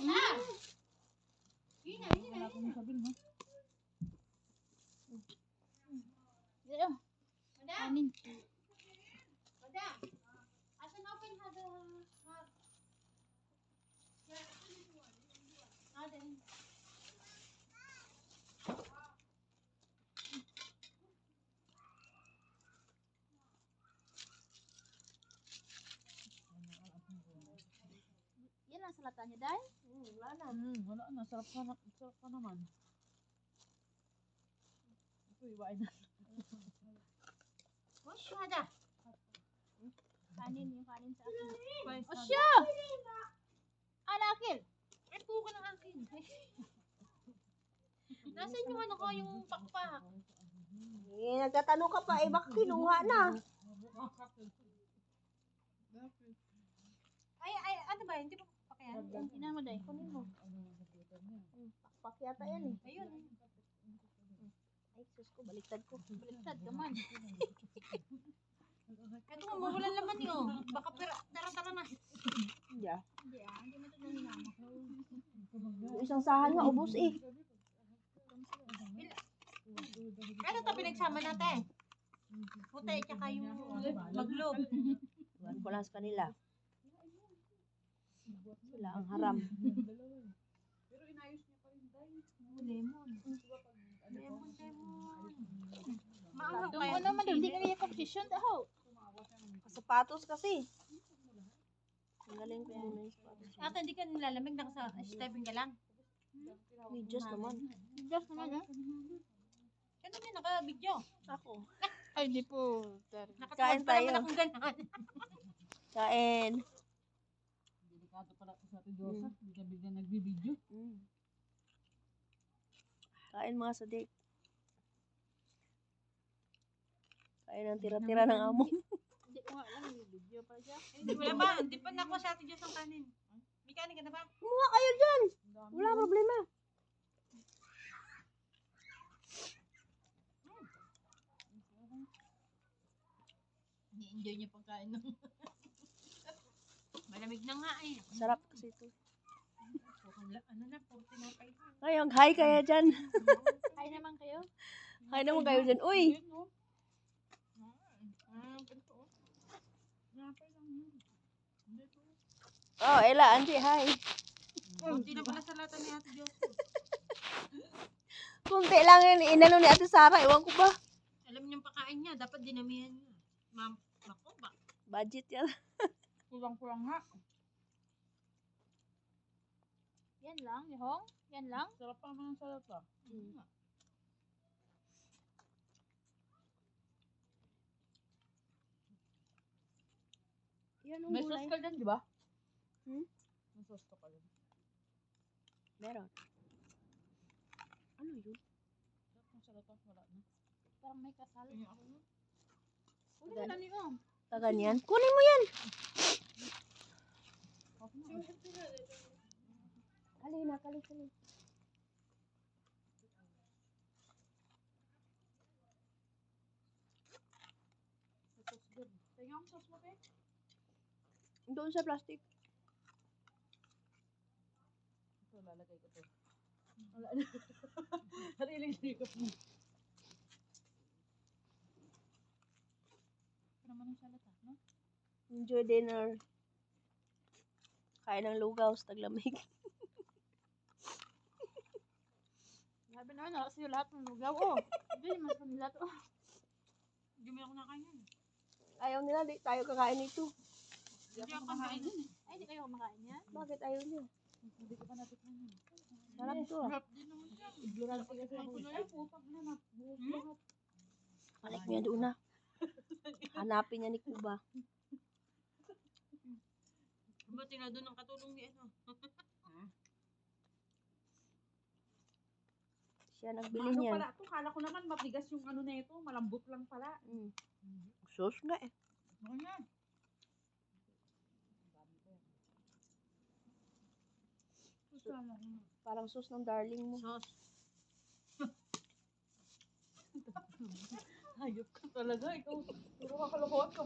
Wala akong sabihin, no? Yan. Kanin. Yan ang salata niya, Day. Wala na. Sarap ka naman. Ito, iwain na. Kanin, yung kanin sa akin. Spice na. Osya! Anakil! Ay, buka ng akin. Nasa inyo ano ko yung pakpak? Eh, nagtatanong ka pa, baka kinuha na. Ay, ano ba? Hindi pa pakyan? Ina mo, Day. Kunin mo. Pakpak yata yan eh. Ayun. Ay, sus ko, baliktad ko. Baliktad ka man. Ito nga, mawalan naman yun. Baka tara-tara na. Hindi ah. Hindi hindi mo ito nahinama. Yung isang sahan nga, ubos eh. Ano ito pinagsama natin? Puti, tsaka yung maglob. Iwan ko lang sa kanila. Sila ang haram. Pero inayos niya pa rin, Day. Lemon. Maangaw Doon kaya. ko naman, hindi ka kaya competition. Daho. Sapatos kasi. Ang galing ko muna yung sapatos. Ate, hindi ka nilalamig na sa stepping ka lang. Medyas naman. Just naman, ha? Ano yun, naka-video. Ako. Ay, di po. Kain Nakatawad pa naman tayo. akong ganan. Kain. Delikado pala ito sa ating Diyosa. Bigla nagbibideo. Kain mga sadik. Kain ang tira-tira ng amo. Hindi ko nga alam yung video pa siya. Wala ba? Hindi pa nakuha sa atin Diyos ang kanin. May kanin ka na ba? Kumuha kayo dyan. Wala problema. Ni-enjoy niya pagkain ng... Malamig na nga eh. Sarap kasi ito. Ano na, 40 na kayo. Ngayon, hi kaya dyan. Ay naman kayo. Hi naman kayo dyan. Uy! Ganito. Napay lang yun. Hindi to. Oh, Ella, auntie, hi. Kunti na pala sa lata ni Ate Diyos. Kunti lang yun. Inano ni Ate Sara. Iwan ko ba? Alam niyang pakain niya, dapat dinamihan niya. Ma'am, bako ba? Budget yan. Kulang-kulang nga. Yan lang, Yehong. Yan lang. Sarap pa naman ang salata. Yan ang May gulay. sauce ka dyan, di ba? May sauce ka pa dyan. Meron. Ano yun? Sarap ng salata. Wala na. Parang may kasal. Tingnan ako yun. Uli mo lang ni Om. Kaganyan. Kunin mo yan. Ako na. Halina, kali. May sauce dyan. Tingnan ang sauce mo, pe. Doon sa plastic. Ito, lalagay ko to. Wala na. Hariling ko. Ito naman ang salata, no? Enjoy dinner. Kain ng lugaw sa taglamig. Sabi naman, wala sa'yo lahat ng lugaw. Oh, hindi, mas kanila to. Hindi mo ako nakain yan. Ayaw nila, di tayo kakain nito. Hindi ako kakain yan. Ay, hindi kayo kumakain yan. Bakit ayaw niya? Hindi ko pa natikman yun. Sarap to ah. Sarap din naman yan. Ignorante kasi ako. Ay, putang na na. Balik niya doon na. Hanapin niya ni Kuba. Buti na doon ang katulong ni ano. Siya nagbili Ano niyan. pala ito? Kala ko naman matigas yung ano na ito. Malambot lang pala. Sus nga eh. Ano na? Parang sus ng darling mo. Sauce. Hayop ka talaga. Ikaw, puro kakalokohan ka.